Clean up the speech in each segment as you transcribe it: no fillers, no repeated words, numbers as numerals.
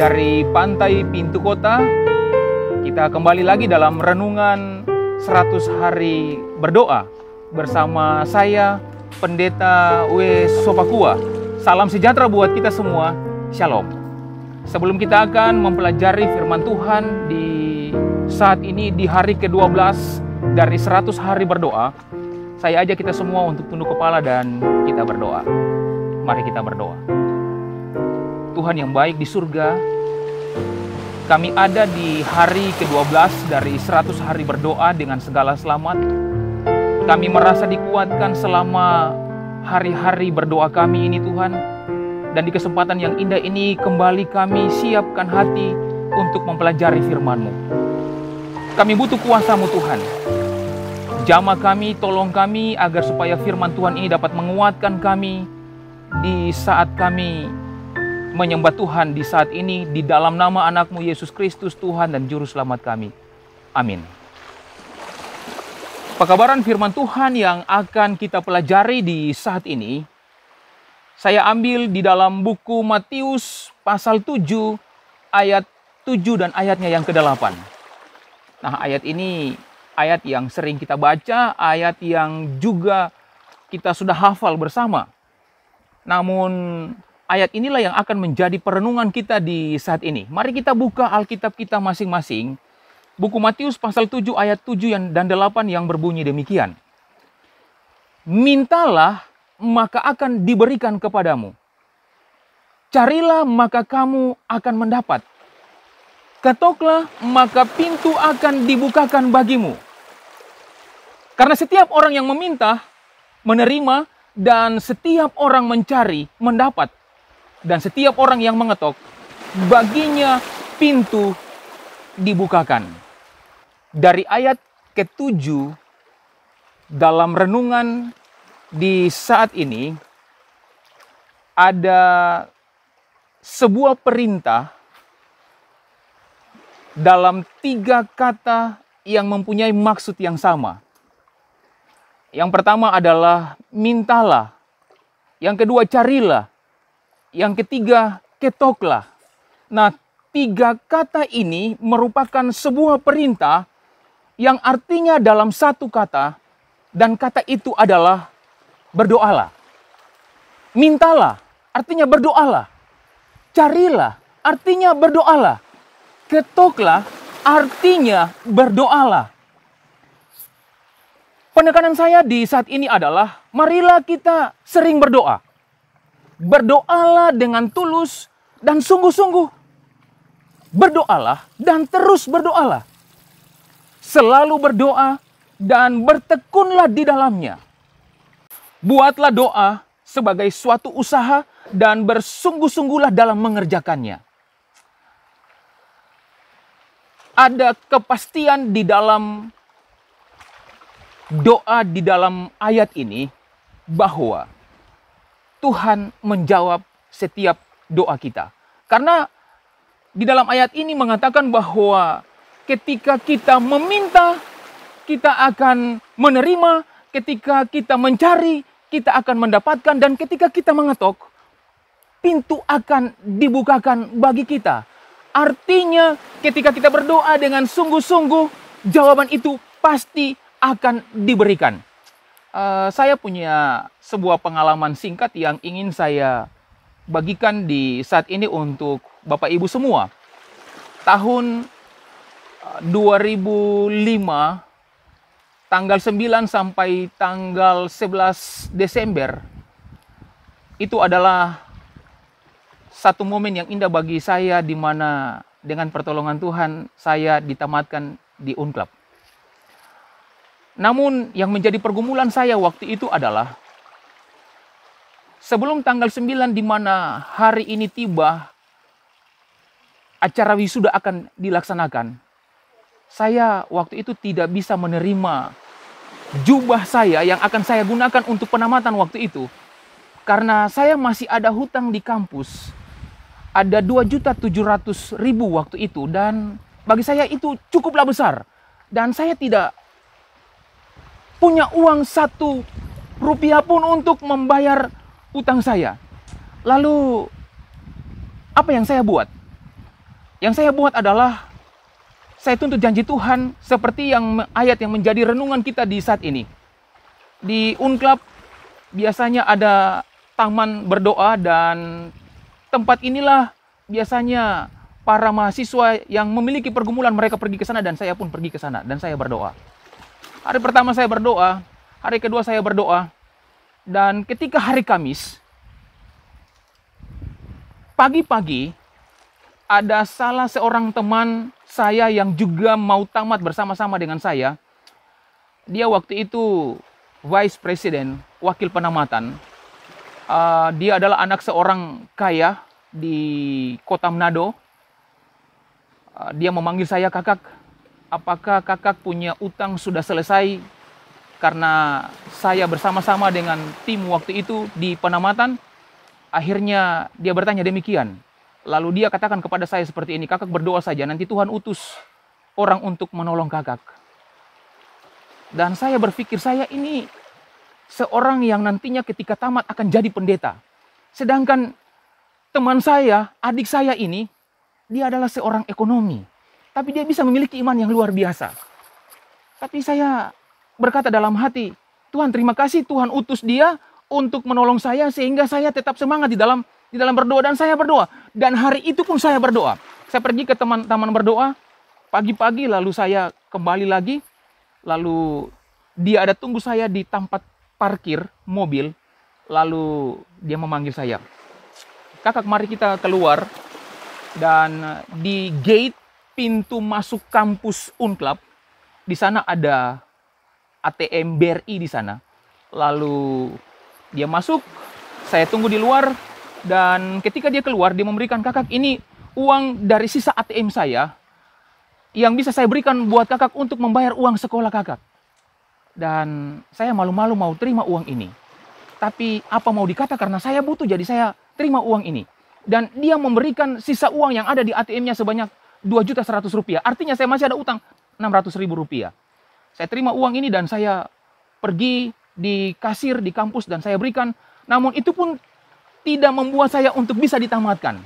dari Pantai Pintu Kota. Kita kembali lagi dalam renungan 100 hari berdoa bersama saya, Pendeta W. Sopakua. Salam sejahtera buat kita semua. Shalom. Sebelum kita akan mempelajari firman Tuhan di saat ini di hari ke-12 dari 100 hari berdoa, saya ajak kita semua untuk tunduk kepala dan kita berdoa. Mari kita berdoa. Tuhan yang baik di surga, kami ada di hari ke-12 dari 100 hari berdoa dengan segala selamat. Kami merasa dikuatkan selama hari-hari berdoa kami ini Tuhan. Dan di kesempatan yang indah ini kembali kami siapkan hati untuk mempelajari firman-Mu. Kami butuh kuasa-Mu Tuhan. Jamah kami, tolong kami agar supaya firman Tuhan ini dapat menguatkan kami di saat kami menyembah Tuhan di saat ini, di dalam nama anak-Mu Yesus Kristus, Tuhan dan Juru Selamat kami. Amin. Pekabaran firman Tuhan yang akan kita pelajari di saat ini, saya ambil di dalam buku Matius pasal 7, ayat 7 dan ayatnya yang ke-8. Nah, ayat ini ayat yang sering kita baca, ayat yang juga kita sudah hafal bersama. Namun ayat inilah yang akan menjadi perenungan kita di saat ini. Mari kita buka Alkitab kita masing-masing. Buku Matius pasal 7 ayat 7 dan 8 yang berbunyi demikian. Mintalah maka akan diberikan kepadamu. Carilah maka kamu akan mendapat. Ketoklah maka pintu akan dibukakan bagimu. Karena setiap orang yang meminta, menerima, dan setiap orang mencari, mendapat. Dan setiap orang yang mengetok, baginya pintu dibukakan. Dari ayat ke-7 dalam renungan di saat ini, ada sebuah perintah dalam 3 kata yang mempunyai maksud yang sama. Yang pertama adalah mintalah. Yang kedua carilah. Yang ketiga ketoklah. Nah, 3 kata ini merupakan sebuah perintah yang artinya dalam satu kata, dan kata itu adalah berdoalah. Mintalah artinya berdoalah. Carilah artinya berdoalah. Ketoklah artinya berdoalah. Penekanan saya di saat ini adalah, marilah kita sering berdoa. Berdoalah dengan tulus dan sungguh-sungguh. Berdoalah dan terus berdoalah. Selalu berdoa dan bertekunlah di dalamnya. Buatlah doa sebagai suatu usaha dan bersungguh-sungguhlah dalam mengerjakannya. Ada kepastian di dalam doa di dalam ayat ini bahwa Tuhan menjawab setiap doa kita. Karena di dalam ayat ini mengatakan bahwa ketika kita meminta, kita akan menerima, ketika kita mencari, kita akan mendapatkan, dan ketika kita mengetok, pintu akan dibukakan bagi kita. Artinya ketika kita berdoa dengan sungguh-sungguh, jawaban itu pasti akan diberikan. Saya punya sebuah pengalaman singkat yang ingin saya bagikan di saat ini untuk Bapak Ibu semua. Tahun 2005, tanggal 9 sampai tanggal 11 Desember, itu adalah satu momen yang indah bagi saya, di mana dengan pertolongan Tuhan saya ditamatkan di Unclub. Namun yang menjadi pergumulan saya waktu itu adalah sebelum tanggal 9 di mana hari ini tiba, acara wisuda akan dilaksanakan. Saya waktu itu tidak bisa menerima jubah saya yang akan saya gunakan untuk penamatan waktu itu. Karena saya masih ada hutang di kampus. Ada 2.700.000 waktu itu, dan bagi saya itu cukuplah besar. Dan saya tidak punya uang 1 rupiah pun untuk membayar utang saya. Lalu apa yang saya buat? Yang saya buat adalah saya tuntut janji Tuhan seperti yang ayat yang menjadi renungan kita di saat ini. Di Unclub biasanya ada taman berdoa, dan tempat inilah biasanya para mahasiswa yang memiliki pergumulan mereka pergi ke sana, dan saya pun pergi ke sana dan saya berdoa. Hari pertama saya berdoa, hari kedua saya berdoa, dan ketika hari Kamis pagi-pagi ada salah seorang teman saya yang juga mau tamat bersama-sama dengan saya. Dia waktu itu Vice President, wakil penamatan. Dia adalah anak seorang kaya di kota Manado. Dia memanggil saya, "Kakak, apakah kakak punya utang sudah selesai?" Karena saya bersama-sama dengan tim waktu itu di penamatan. Akhirnya dia bertanya demikian. Lalu dia katakan kepada saya seperti ini, "Kakak berdoa saja, nanti Tuhan utus orang untuk menolong kakak." Dan saya berpikir, saya ini seorang yang nantinya ketika tamat akan jadi pendeta. Sedangkan teman saya, adik saya ini, dia adalah seorang ekonomi. Tapi dia bisa memiliki iman yang luar biasa. Tapi saya berkata dalam hati, "Tuhan, terima kasih Tuhan utus dia untuk menolong saya sehingga saya tetap semangat di dalam berdoa." Dan saya berdoa. Dan hari itu pun saya berdoa. Saya pergi ke taman berdoa pagi-pagi, lalu saya kembali lagi. Lalu dia ada tunggu saya di tempat parkir mobil. Lalu dia memanggil saya, "Kakak, mari kita keluar." Dan di gate pintu masuk kampus Unclub, di sana ada ATM BRI di sana. Lalu dia masuk, saya tunggu di luar, dan ketika dia keluar, dia memberikan, "Kakak, ini uang dari sisa ATM saya yang bisa saya berikan buat kakak untuk membayar uang sekolah kakak." Dan saya malu-malu mau terima uang ini. Tapi apa mau dikata, karena saya butuh, jadi saya terima uang ini. Dan dia memberikan sisa uang yang ada di ATM-nya sebanyak 2.100.000 rupiah. Artinya saya masih ada utang 600.000 rupiah. Saya terima uang ini dan saya pergi di kasir di kampus dan saya berikan. Namun itu pun tidak membuat saya untuk bisa ditamatkan.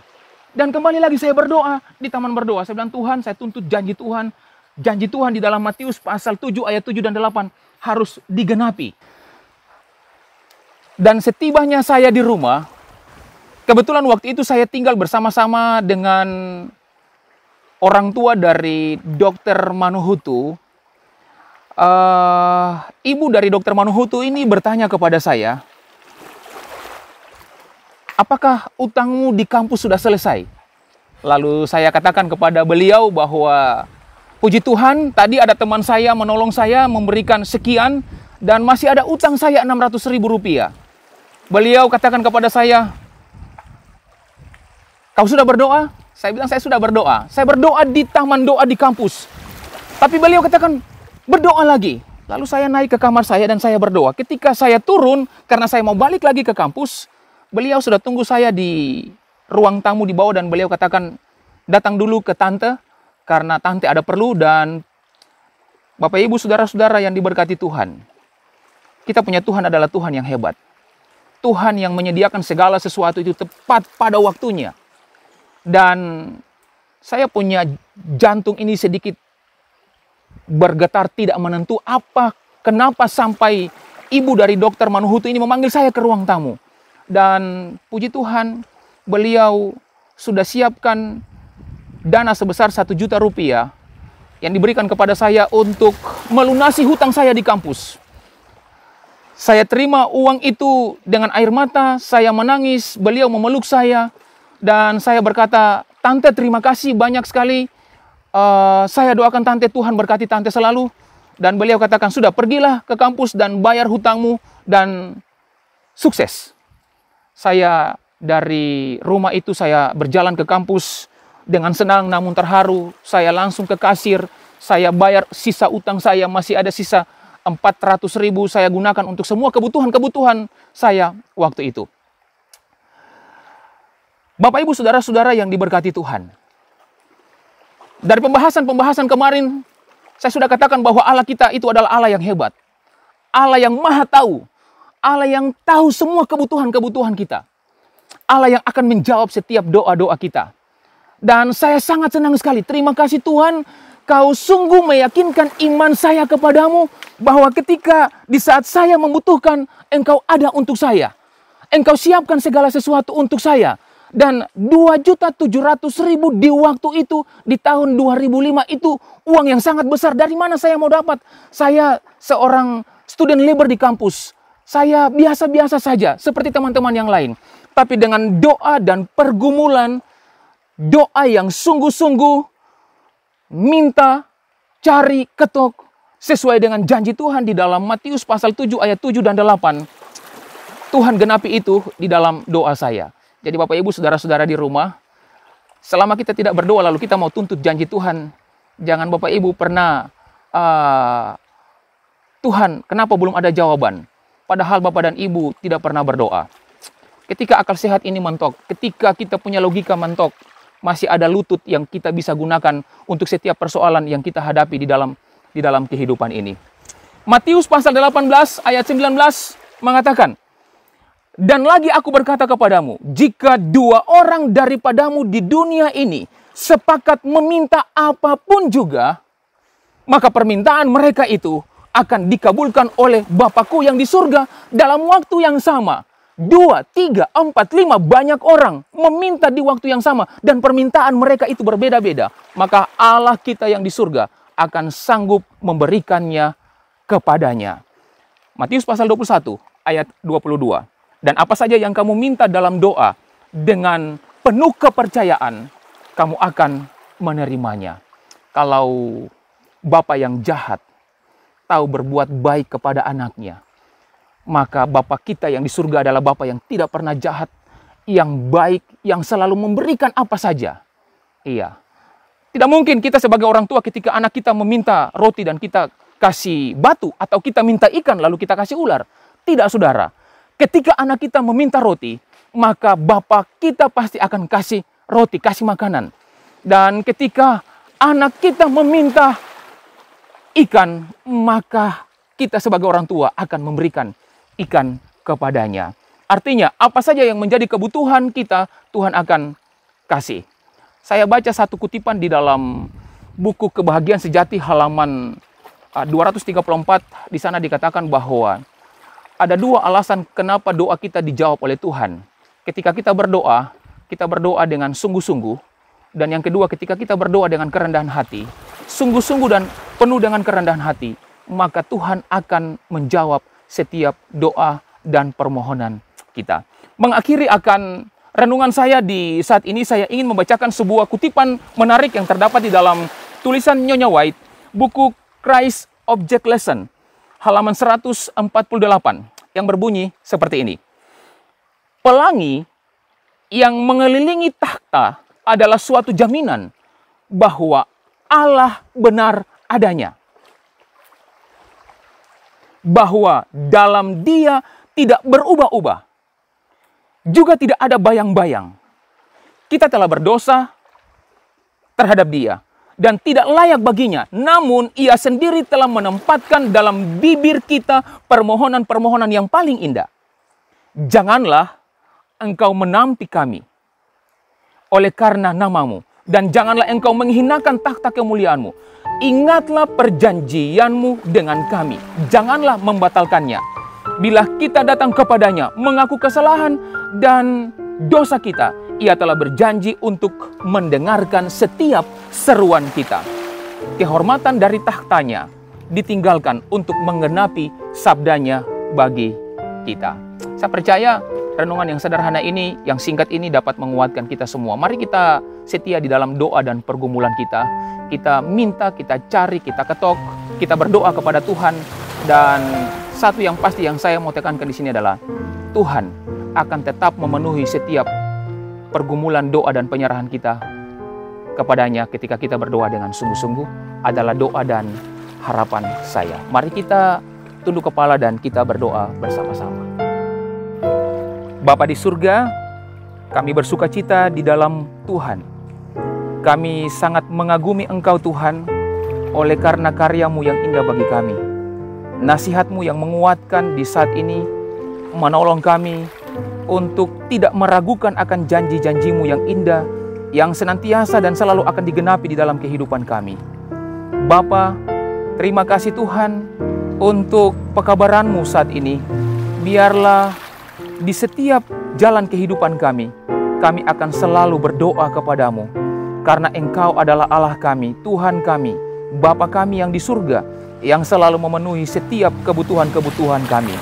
Dan kembali lagi saya berdoa di taman berdoa. Saya bilang, "Tuhan, saya tuntut janji Tuhan. Janji Tuhan di dalam Matius pasal 7 ayat 7 dan 8 harus digenapi." Dan setibanya saya di rumah, kebetulan waktu itu saya tinggal bersama-sama dengan orang tua dari Dr. Manuhutu. Ibu dari Dr. Manuhutu ini bertanya kepada saya, "Apakah utangmu di kampus sudah selesai?" Lalu saya katakan kepada beliau bahwa, "Puji Tuhan, tadi ada teman saya menolong saya memberikan sekian dan masih ada utang saya 600.000 rupiah. Beliau katakan kepada saya, "Kau sudah berdoa?" Saya bilang, "Saya sudah berdoa. Saya berdoa di taman doa di kampus." Tapi beliau katakan, "Berdoa lagi." Lalu saya naik ke kamar saya dan saya berdoa. Ketika saya turun, karena saya mau balik lagi ke kampus, beliau sudah tunggu saya di ruang tamu di bawah dan beliau katakan, "Datang dulu ke tante, karena tante ada perlu." Dan Bapak Ibu saudara-saudara yang diberkati Tuhan, kita punya Tuhan adalah Tuhan yang hebat. Tuhan yang menyediakan segala sesuatu itu tepat pada waktunya. Dan saya punya jantung ini sedikit bergetar tidak menentu, kenapa sampai ibu dari Dr. Manuhutu ini memanggil saya ke ruang tamu. Dan puji Tuhan, beliau sudah siapkan dana sebesar 1 juta rupiah yang diberikan kepada saya untuk melunasi hutang saya di kampus. Saya terima uang itu dengan air mata, saya menangis, beliau memeluk saya, dan saya berkata, "Tante, terima kasih banyak sekali. Saya doakan tante, Tuhan berkati tante selalu." Dan beliau katakan, "Sudah, pergilah ke kampus dan bayar hutangmu dan sukses." Saya dari rumah itu saya berjalan ke kampus dengan senang namun terharu. Saya langsung ke kasir, saya bayar sisa utang saya, masih ada sisa 400.000 saya gunakan untuk semua kebutuhan saya waktu itu. Bapak Ibu saudara-saudara yang diberkati Tuhan. Dari pembahasan kemarin, saya sudah katakan bahwa Allah kita itu adalah Allah yang hebat. Allah yang maha tahu. Allah yang tahu semua kebutuhan kita. Allah yang akan menjawab setiap doa-doa kita. Dan saya sangat senang sekali. Terima kasih Tuhan, Kau sungguh meyakinkan iman saya kepadamu, bahwa ketika di saat saya membutuhkan, Engkau ada untuk saya. Engkau siapkan segala sesuatu untuk saya. Dan 2.700.000 di waktu itu, di tahun 2005 itu uang yang sangat besar. Dari mana saya mau dapat? Saya seorang student labor di kampus. Saya biasa-biasa saja, seperti teman-teman yang lain. Tapi dengan doa dan pergumulan, doa yang sungguh-sungguh, minta, cari, ketok, sesuai dengan janji Tuhan di dalam Matius pasal 7 ayat 7 dan 8. Tuhan genapi itu di dalam doa saya. Jadi Bapak Ibu, saudara-saudara di rumah, selama kita tidak berdoa lalu kita mau tuntut janji Tuhan, jangan Bapak Ibu pernah, Tuhan kenapa belum ada jawaban? Padahal Bapak dan Ibu tidak pernah berdoa. Ketika akal sehat ini mentok, ketika kita punya logika mentok, masih ada lutut yang kita bisa gunakan untuk setiap persoalan yang kita hadapi di dalam kehidupan ini. Matius pasal 18 ayat 19 mengatakan, dan lagi aku berkata kepadamu, jika 2 orang daripadamu di dunia ini sepakat meminta apapun juga, maka permintaan mereka itu akan dikabulkan oleh Bapakku yang di surga dalam waktu yang sama. 2, 3, 4, 5 banyak orang meminta di waktu yang sama dan permintaan mereka itu berbeda-beda, maka Allah kita yang di surga akan sanggup memberikannya kepadanya. Matius pasal 21 ayat 22. Dan apa saja yang kamu minta dalam doa, dengan penuh kepercayaan kamu akan menerimanya. Kalau Bapa yang jahat tahu berbuat baik kepada anaknya, maka Bapa kita yang di surga adalah Bapa yang tidak pernah jahat, yang baik, yang selalu memberikan apa saja. Iya. Tidak mungkin kita sebagai orang tua ketika anak kita meminta roti dan kita kasih batu, atau kita minta ikan lalu kita kasih ular. Tidak, saudara. Ketika anak kita meminta roti, maka Bapa kita pasti akan kasih roti, kasih makanan. Dan ketika anak kita meminta ikan, maka kita sebagai orang tua akan memberikan ikan kepadanya. Artinya, apa saja yang menjadi kebutuhan kita, Tuhan akan kasih. Saya baca satu kutipan di dalam buku Kebahagiaan Sejati halaman 234. Di sana dikatakan bahwa ada 2 alasan kenapa doa kita dijawab oleh Tuhan. Ketika kita berdoa dengan sungguh-sungguh. Dan yang kedua, ketika kita berdoa dengan kerendahan hati, sungguh-sungguh dan penuh dengan kerendahan hati, maka Tuhan akan menjawab setiap doa dan permohonan kita. Mengakhiri akan renungan saya di saat ini, saya ingin membacakan sebuah kutipan menarik yang terdapat di dalam tulisan Nyonya White, buku Christ Object Lesson, halaman 148, yang berbunyi seperti ini. Pelangi yang mengelilingi takhta adalah suatu jaminan bahwa Allah benar adanya. Bahwa dalam Dia tidak berubah-ubah. Juga tidak ada bayang-bayang. Kita telah berdosa terhadap Dia dan tidak layak baginya. Namun Ia sendiri telah menempatkan dalam bibir kita permohonan-permohonan yang paling indah. Janganlah engkau menampi kami oleh karena namamu, dan janganlah engkau menghinakan takhta kemuliaanmu. Ingatlah perjanjianmu dengan kami, janganlah membatalkannya. Bila kita datang kepadanya mengaku kesalahan dan dosa kita, Ia telah berjanji untuk mendengarkan setiap seruan kita. Kehormatan dari takhtanya ditinggalkan untuk menggenapi sabdanya bagi kita. Saya percaya renungan yang sederhana ini, yang singkat ini dapat menguatkan kita semua. Mari kita setia di dalam doa dan pergumulan kita. Kita minta, kita cari, kita ketok, kita berdoa kepada Tuhan. Dan satu yang pasti yang saya mau tekankan di sini adalah Tuhan akan tetap memenuhi setiap pergumulan doa dan penyerahan kita kepadanya ketika kita berdoa dengan sungguh-sungguh adalah doa dan harapan saya. Mari kita tunduk kepala dan kita berdoa bersama-sama. Bapa di surga, kami bersuka cita di dalam Tuhan. Kami sangat mengagumi Engkau Tuhan, oleh karena karya-Mu yang indah bagi kami. Nasihat-Mu yang menguatkan di saat ini, menolong kami untuk tidak meragukan akan janji-janji-Mu yang indah, yang senantiasa dan selalu akan digenapi di dalam kehidupan kami. Bapa, terima kasih Tuhan untuk pekabaran-Mu saat ini. Biarlah di setiap jalan kehidupan kami akan selalu berdoa kepadamu. Karena Engkau adalah Allah kami, Tuhan kami, Bapa kami yang di surga, yang selalu memenuhi setiap kebutuhan-kebutuhan kami.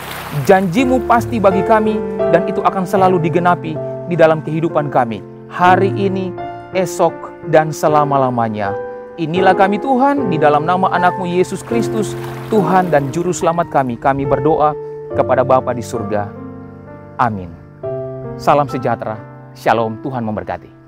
Janji-Mu pasti bagi kami, dan itu akan selalu digenapi di dalam kehidupan kami. Hari ini, esok, dan selama-lamanya. Inilah kami Tuhan, di dalam nama anak-Mu Yesus Kristus, Tuhan dan Juru Selamat kami berdoa kepada Bapa di surga. Amin. Salam sejahtera. Shalom, Tuhan memberkati.